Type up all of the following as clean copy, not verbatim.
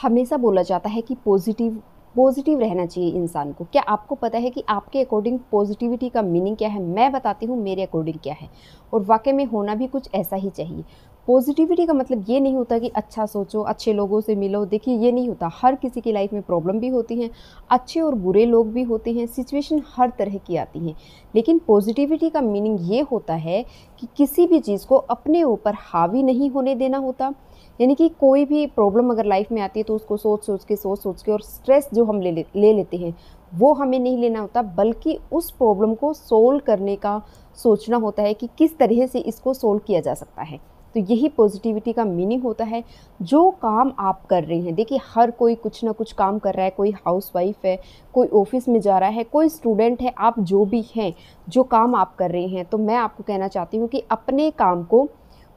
हमेशा बोला जाता है कि पॉजिटिव पॉजिटिव रहना चाहिए इंसान को। क्या आपको पता है कि आपके अकॉर्डिंग पॉजिटिविटी का मीनिंग क्या है? मैं बताती हूँ मेरे अकॉर्डिंग क्या है, और वाकई में होना भी कुछ ऐसा ही चाहिए। पॉजिटिविटी का मतलब ये नहीं होता कि अच्छा सोचो, अच्छे लोगों से मिलो। देखिए, ये नहीं होता। हर किसी की लाइफ में प्रॉब्लम भी होती हैं, अच्छे और बुरे लोग भी होते हैं, सिचुएशन हर तरह की आती हैं। लेकिन पॉजिटिविटी का मीनिंग ये होता है कि किसी भी चीज़ को अपने ऊपर हावी नहीं होने देना होता। यानी कि कोई भी प्रॉब्लम अगर लाइफ में आती है तो उसको सोच सोच के और स्ट्रेस जो हम ले लेते हैं वो हमें नहीं लेना होता, बल्कि उस प्रॉब्लम को सोल्व करने का सोचना होता है कि किस तरह से इसको सोल्व किया जा सकता है। तो यही पॉजिटिविटी का मीनिंग होता है। जो काम आप कर रहे हैं, देखिए हर कोई कुछ ना कुछ काम कर रहा है। कोई हाउसवाइफ है, कोई ऑफिस में जा रहा है, कोई स्टूडेंट है। आप जो भी हैं, जो काम आप कर रहे हैं, तो मैं आपको कहना चाहती हूँ कि अपने काम को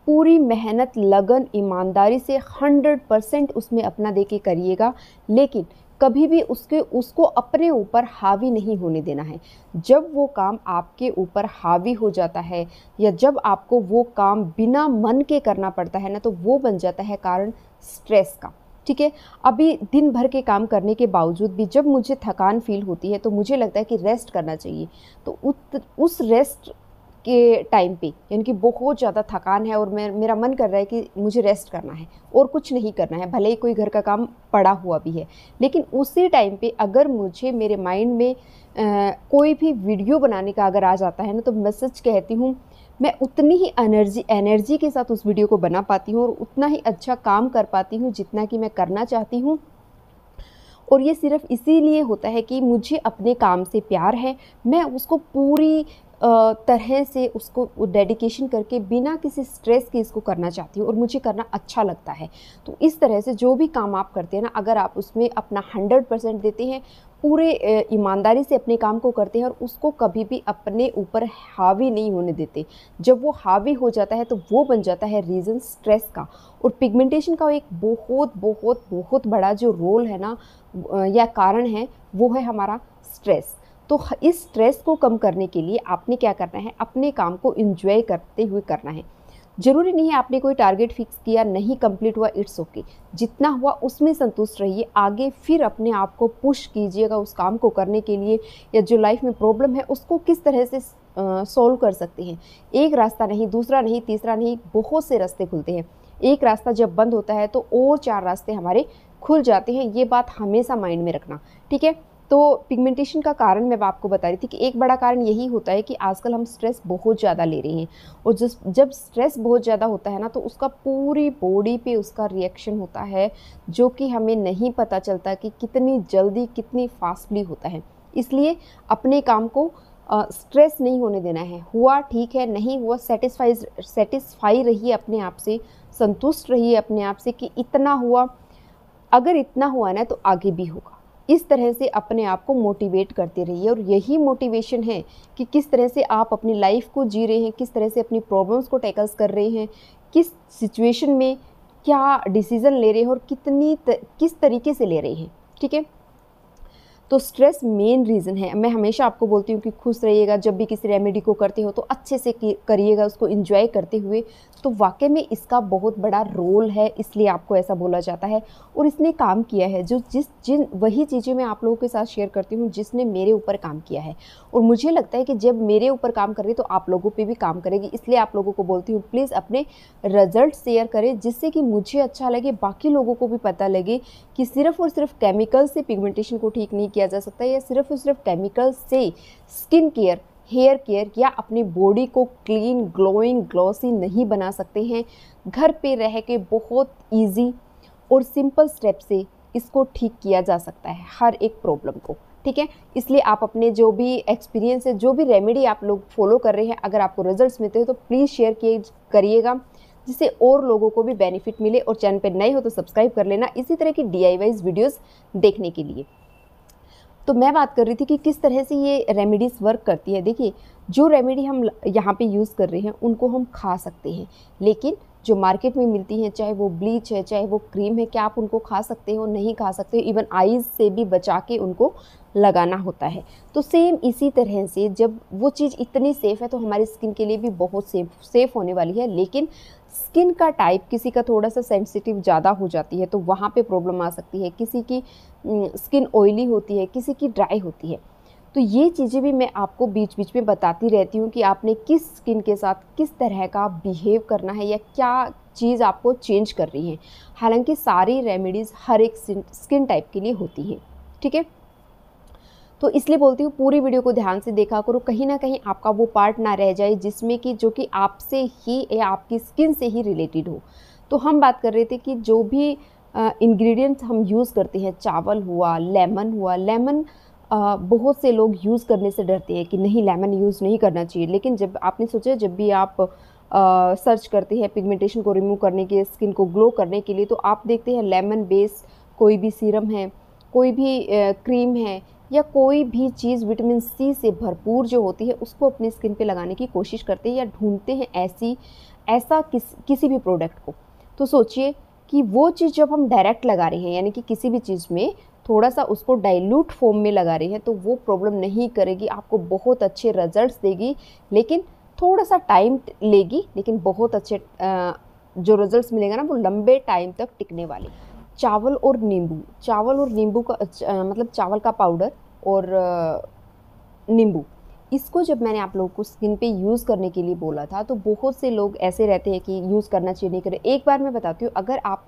पूरी मेहनत, लगन, ईमानदारी से 100% उसमें अपना दे के करिएगा। लेकिन कभी भी उसको अपने ऊपर हावी नहीं होने देना है। जब वो काम आपके ऊपर हावी हो जाता है, या जब आपको वो काम बिना मन के करना पड़ता है ना, तो वो बन जाता है कारण स्ट्रेस का। ठीक है, अभी दिन भर के काम करने के बावजूद भी जब मुझे थकान फील होती है तो मुझे लगता है कि रेस्ट करना चाहिए। तो उस रेस्ट के टाइम पे, यानी कि बहुत ज़्यादा थकान है और मेरा मन कर रहा है कि मुझे रेस्ट करना है और कुछ नहीं करना है, भले ही कोई घर का काम पड़ा हुआ भी है। लेकिन उसी टाइम पे अगर मुझे मेरे माइंड में कोई भी वीडियो बनाने का अगर आ जाता है ना, तो मैं सच कहती हूँ, मैं उतनी ही एनर्जी के साथ उस वीडियो को बना पाती हूँ और उतना ही अच्छा काम कर पाती हूँ जितना कि मैं करना चाहती हूँ। और ये सिर्फ इसीलिए होता है कि मुझे अपने काम से प्यार है। मैं उसको पूरी तरह से उसको डेडिकेशन करके बिना किसी स्ट्रेस के इसको करना चाहती हूँ और मुझे करना अच्छा लगता है। तो इस तरह से जो भी काम आप करते हैं ना, अगर आप उसमें अपना 100% देते हैं, पूरे ईमानदारी से अपने काम को करते हैं और उसको कभी भी अपने ऊपर हावी नहीं होने देते, जब वो हावी हो जाता है तो वो बन जाता है रीज़न स्ट्रेस का। और पिगमेंटेशन का एक बहुत बहुत बहुत बड़ा जो रोल है ना, या कारण है, वो है हमारा स्ट्रेस। तो इस स्ट्रेस को कम करने के लिए आपने क्या करना है? अपने काम को एंजॉय करते हुए करना है। ज़रूरी नहीं है आपने कोई टारगेट फिक्स किया, नहीं कंप्लीट हुआ, इट्स ओके। जितना हुआ उसमें संतुष्ट रहिए। आगे फिर अपने आप को पुश कीजिएगा उस काम को करने के लिए, या जो लाइफ में प्रॉब्लम है उसको किस तरह से सॉल्व कर सकते हैं। एक रास्ता नहीं, दूसरा नहीं, तीसरा नहीं, बहुत से रास्ते खुलते हैं। एक रास्ता जब बंद होता है तो और 4 रास्ते हमारे खुल जाते हैं। ये बात हमेशा माइंड में रखना, ठीक है। तो पिगमेंटेशन का कारण मैं आपको बता रही थी कि एक बड़ा कारण यही होता है कि आजकल हम स्ट्रेस बहुत ज़्यादा ले रहे हैं, और जब स्ट्रेस बहुत ज़्यादा होता है ना, तो उसका पूरी बॉडी पे उसका रिएक्शन होता है, जो कि हमें नहीं पता चलता कि कितनी जल्दी, कितनी फास्टली होता है। इसलिए अपने काम को स्ट्रेस नहीं होने देना है। हुआ ठीक है, नहीं हुआ सेटिस्फाई रहिए अपने आप से, संतुष्ट रहिए अपने आप से कि इतना हुआ, अगर इतना हुआ ना तो आगे भी होगा। इस तरह से अपने आप को मोटिवेट करते रहिए, और यही मोटिवेशन है कि किस तरह से आप अपनी लाइफ को जी रहे हैं, किस तरह से अपनी प्रॉब्लम्स को टैकल्स कर रहे हैं, किस सिचुएशन में क्या डिसीज़न ले रहे हैं और किस तरीके से ले रहे हैं, ठीक है। तो स्ट्रेस मेन रीज़न है। मैं हमेशा आपको बोलती हूँ कि खुश रहिएगा। जब भी किसी रेमेडी को करते हो तो अच्छे से करिएगा, उसको एंजॉय करते हुए। तो वाकई में इसका बहुत बड़ा रोल है, इसलिए आपको ऐसा बोला जाता है, और इसने काम किया है। वही चीज़ें मैं आप लोगों के साथ शेयर करती हूँ जिसने मेरे ऊपर काम किया है, और मुझे लगता है कि जब मेरे ऊपर काम कर रही तो आप लोगों पर भी काम करेगी। इसलिए आप लोगों को बोलती हूँ, प्लीज़ अपने रिजल्ट शेयर करें, जिससे कि मुझे अच्छा लगे, बाकी लोगों को भी पता लगे कि सिर्फ और सिर्फ केमिकल से पिगमेंटेशन को ठीक नहीं किया जा सकता, या सिर्फ और सिर्फ केमिकल से स्किन केयर, हेयर केयर या अपनी बॉडी को क्लीन, ग्लोइंग, ग्लॉसी नहीं बना सकते हैं। घर पे रह के बहुत इजी और सिंपल स्टेप से इसको ठीक किया जा सकता है, हर एक प्रॉब्लम को, ठीक है। इसलिए आप अपने जो भी एक्सपीरियंस है, जो भी रेमेडी आप लोग फॉलो कर रहे हैं, अगर आपको रिजल्ट्स मिलते हैं तो प्लीज़ शेयर करिएगा, जिससे और लोगों को भी बेनिफिट मिले। और चैनल पे नए हो तो सब्सक्राइब कर लेना इसी तरह की DIYs वीडियोस देखने के लिए। तो मैं बात कर रही थी कि किस तरह से ये रेमेडीज़ वर्क करती है। देखिए, जो रेमेडी हम यहाँ पे यूज़ कर रहे हैं उनको हम खा सकते हैं, लेकिन जो मार्केट में मिलती हैं, चाहे वो ब्लीच है, चाहे वो क्रीम है, क्या आप उनको खा सकते हो? नहीं खा सकते। इवन आईज़ से भी बचा के उनको लगाना होता है। तो सेम इसी तरह से जब वो चीज़ इतनी सेफ़ है तो हमारी स्किन के लिए भी बहुत सेफ़ होने वाली है। लेकिन स्किन का टाइप किसी का थोड़ा सा सेंसिटिव ज़्यादा हो जाती है तो वहाँ पे प्रॉब्लम आ सकती है, किसी की स्किन ऑयली होती है, किसी की ड्राई होती है। तो ये चीज़ें भी मैं आपको बीच बीच में बताती रहती हूँ कि आपने किस स्किन के साथ किस तरह का बिहेव करना है या क्या चीज़ आपको चेंज कर रही है। हालांकि सारी रेमेडीज़ हर एक स्किन टाइप के लिए होती हैं, ठीक है। तो इसलिए बोलती हूँ पूरी वीडियो को ध्यान से देखा करो, कहीं ना कहीं आपका वो पार्ट ना रह जाए जिसमें कि जो कि आपसे ही या आपकी स्किन से ही रिलेटेड हो। तो हम बात कर रहे थे कि जो भी इंग्रेडिएंट्स हम यूज़ करते हैं, चावल हुआ, लेमन हुआ, लेमन बहुत से लोग यूज़ करने से डरते हैं कि नहीं लेमन यूज़ नहीं करना चाहिए, लेकिन जब आपने सोचा जब भी आप सर्च करते हैं पिगमेंटेशन को रिमूव करने के, स्किन को ग्लो करने के लिए, तो आप देखते हैं लेमन बेस कोई भी सीरम है, कोई भी क्रीम है या कोई भी चीज़ विटामिन सी से भरपूर जो होती है उसको अपनी स्किन पे लगाने की कोशिश करते हैं या ढूंढते हैं ऐसा किसी भी प्रोडक्ट को। तो सोचिए कि वो चीज़ जब हम डायरेक्ट लगा रहे हैं यानी कि किसी भी चीज़ में थोड़ा सा उसको डाइल्यूट फॉर्म में लगा रहे हैं तो वो प्रॉब्लम नहीं करेगी, आपको बहुत अच्छे रिजल्ट्स देगी, लेकिन थोड़ा सा टाइम लेगी, लेकिन बहुत अच्छे जो रिजल्ट्स मिलेगा ना वो लंबे टाइम तक टिकने वाले। चावल और नींबू का मतलब चावल का पाउडर और नींबू, इसको जब मैंने आप लोगों को स्किन पे यूज़ करने के लिए बोला था तो बहुत से लोग ऐसे रहते हैं कि यूज़ करना चाहिए, नहीं करें। एक बार मैं बताती हूँ, अगर आप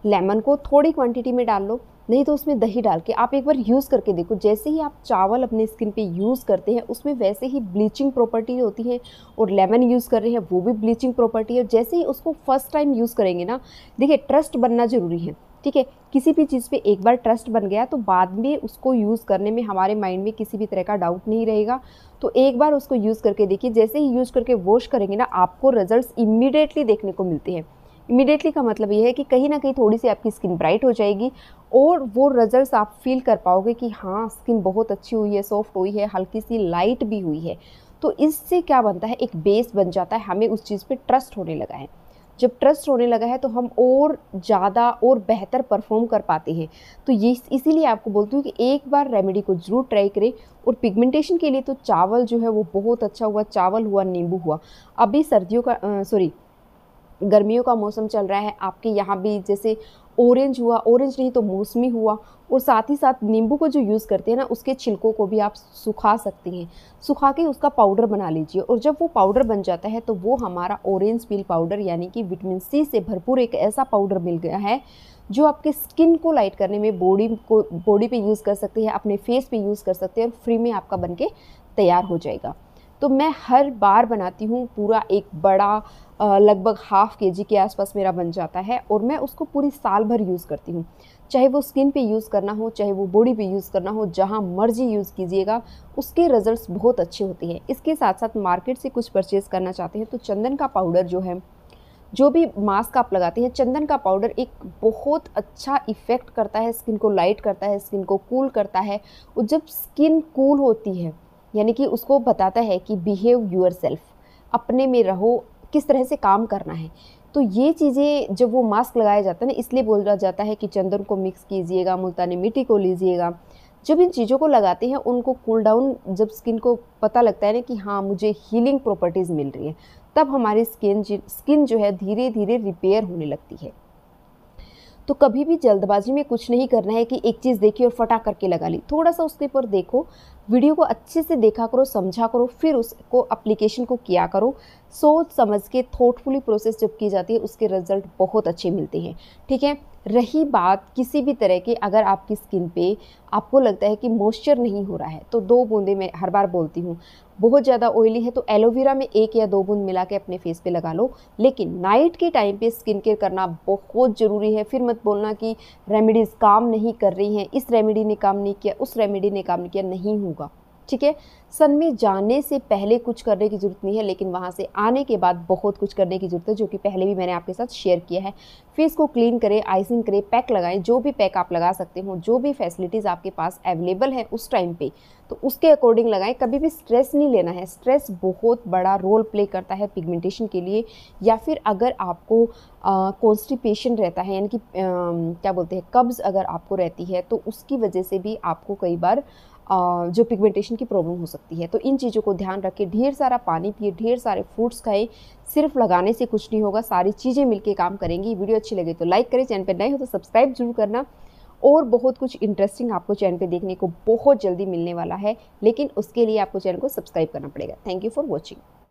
लेमन को थोड़ी क्वांटिटी में डाल लो, नहीं तो उसमें दही डाल के आप एक बार यूज़ करके देखो। जैसे ही आप चावल अपने स्किन पे यूज़ करते हैं उसमें वैसे ही ब्लीचिंग प्रॉपर्टी होती है, और लेमन यूज़ कर रहे हैं वो भी ब्लीचिंग प्रॉपर्टी है। जैसे ही उसको फर्स्ट टाइम यूज़ करेंगे ना, देखिए ट्रस्ट बनना ज़रूरी है, ठीक है। किसी भी चीज़ पे एक बार ट्रस्ट बन गया तो बाद में उसको यूज़ करने में हमारे माइंड में किसी भी तरह का डाउट नहीं रहेगा। तो एक बार उसको यूज़ करके देखिए, जैसे ही यूज़ करके वॉश करेंगे ना, आपको रिजल्ट्स इमीडिएटली देखने को मिलते हैं। इमीडिएटली का मतलब ये है कि कहीं ना कहीं थोड़ी सी आपकी स्किन ब्राइट हो जाएगी और वो रिजल्ट्स आप फील कर पाओगे कि हाँ स्किन बहुत अच्छी हुई है, सॉफ्ट हुई है, हल्की सी लाइट भी हुई है। तो इससे क्या बनता है, एक बेस बन जाता है, हमें उस चीज़ पे ट्रस्ट होने लगा है। जब ट्रस्ट होने लगा है तो हम और ज़्यादा और बेहतर परफॉर्म कर पाते हैं। तो ये इसीलिए आपको बोलती हूँ कि एक बार रेमेडी को ज़रूर ट्राई करें। और पिगमेंटेशन के लिए तो चावल जो है वो बहुत अच्छा हुआ, चावल हुआ, नींबू हुआ। अभी सर्दियों का गर्मियों का मौसम चल रहा है, आपके यहाँ भी जैसे ऑरेंज हुआ, ऑरेंज नहीं तो मौसमी हुआ, और साथ ही साथ नींबू को जो यूज़ करते हैं ना उसके छिलकों को भी आप सुखा सकती हैं, सुखा के उसका पाउडर बना लीजिए। और जब वो पाउडर बन जाता है तो वो हमारा ऑरेंज पील पाउडर यानी कि विटामिन सी से भरपूर एक ऐसा पाउडर मिल गया है जो आपके स्किन को लाइट करने में, बॉडी पे यूज़ कर सकते हैं, अपने फेस पे यूज़ कर सकते हैं और फ्री में आपका बन के तैयार हो जाएगा। तो मैं हर बार बनाती हूँ, पूरा एक बड़ा लगभग ½ kg के आसपास मेरा बन जाता है और मैं उसको पूरी साल भर यूज़ करती हूँ। चाहे वो स्किन पे यूज़ करना हो, चाहे वो बॉडी पे यूज़ करना हो, जहाँ मर्जी यूज़ कीजिएगा, उसके रिजल्ट्स बहुत अच्छे होते हैं। इसके साथ साथ मार्केट से कुछ परचेज़ करना चाहते हैं तो चंदन का पाउडर जो है, जो भी मास्क आप लगाते हैं, चंदन का पाउडर एक बहुत अच्छा इफ़ेक्ट करता है, स्किन को लाइट करता है, स्किन को कूल करता है। और जब स्किन कूल होती है यानी कि उसको बताता है कि बिहेव यूअरसेल्फ, अपने में रहो, किस तरह से काम करना है। तो ये चीज़ें जब वो मास्क लगाया जाता है ना, इसलिए बोला जाता है कि चंदन को मिक्स कीजिएगा, मुल्तानी मिट्टी को लीजिएगा। जब इन चीज़ों को लगाते हैं, उनको कूल डाउन, जब स्किन को पता लगता है ना कि हाँ मुझे हीलिंग प्रॉपर्टीज़ मिल रही है, तब हमारी स्किन जो है धीरे धीरे रिपेयर होने लगती है। तो कभी भी जल्दबाजी में कुछ नहीं करना है कि एक चीज़ देखी और फटा करके लगा ली। थोड़ा सा उसके ऊपर देखो, वीडियो को अच्छे से देखा करो, समझा करो, फिर उसको एप्लीकेशन को किया करो। सोच समझ के थॉटफुली प्रोसेस जब की जाती है उसके रिजल्ट बहुत अच्छे मिलते हैं, ठीक है। रही बात किसी भी तरह की, अगर आपकी स्किन पे आपको लगता है कि मॉइस्चर नहीं हो रहा है तो 2 बूंदें, मैं हर बार बोलती हूँ, बहुत ज़्यादा ऑयली है तो एलोवेरा में 1 या 2 बूंद मिला के अपने फेस पे लगा लो। लेकिन नाइट के टाइम पे स्किन केयर करना बहुत ज़रूरी है। फिर मत बोलना कि रेमेडीज़ काम नहीं कर रही हैं, इस रेमेडी ने काम नहीं किया, उस रेमेडी ने काम नहीं किया, नहीं होगा, ठीक है। सन में जाने से पहले कुछ करने की ज़रूरत नहीं है, लेकिन वहाँ से आने के बाद बहुत कुछ करने की ज़रूरत है, जो कि पहले भी मैंने आपके साथ शेयर किया है। फेस को क्लीन करें, आइसिंग करें, पैक लगाएं, जो भी पैक आप लगा सकते हो, जो भी फैसिलिटीज़ आपके पास अवेलेबल है उस टाइम पे, तो उसके अकॉर्डिंग लगाएं। कभी भी स्ट्रेस नहीं लेना है, स्ट्रेस बहुत बड़ा रोल प्ले करता है पिगमेंटेशन के लिए। या फिर अगर आपको कॉन्स्टिपेशन रहता है, यानी कि क्या बोलते हैं, कब्ज़ अगर आपको रहती है, तो उसकी वजह से भी आपको कई बार जो पिगमेंटेशन की प्रॉब्लम हो सकती है। तो इन चीज़ों को ध्यान रखें, ढेर सारा पानी पिए, ढेर सारे फ्रूट्स खाएं। सिर्फ लगाने से कुछ नहीं होगा, सारी चीज़ें मिलके काम करेंगी। वीडियो अच्छी लगे तो लाइक करें, चैनल पर नए हो तो सब्सक्राइब जरूर करना। और बहुत कुछ इंटरेस्टिंग आपको चैनल पे देखने को बहुत जल्दी मिलने वाला है, लेकिन उसके लिए आपको चैनल को सब्सक्राइब करना पड़ेगा। Thank you for watching.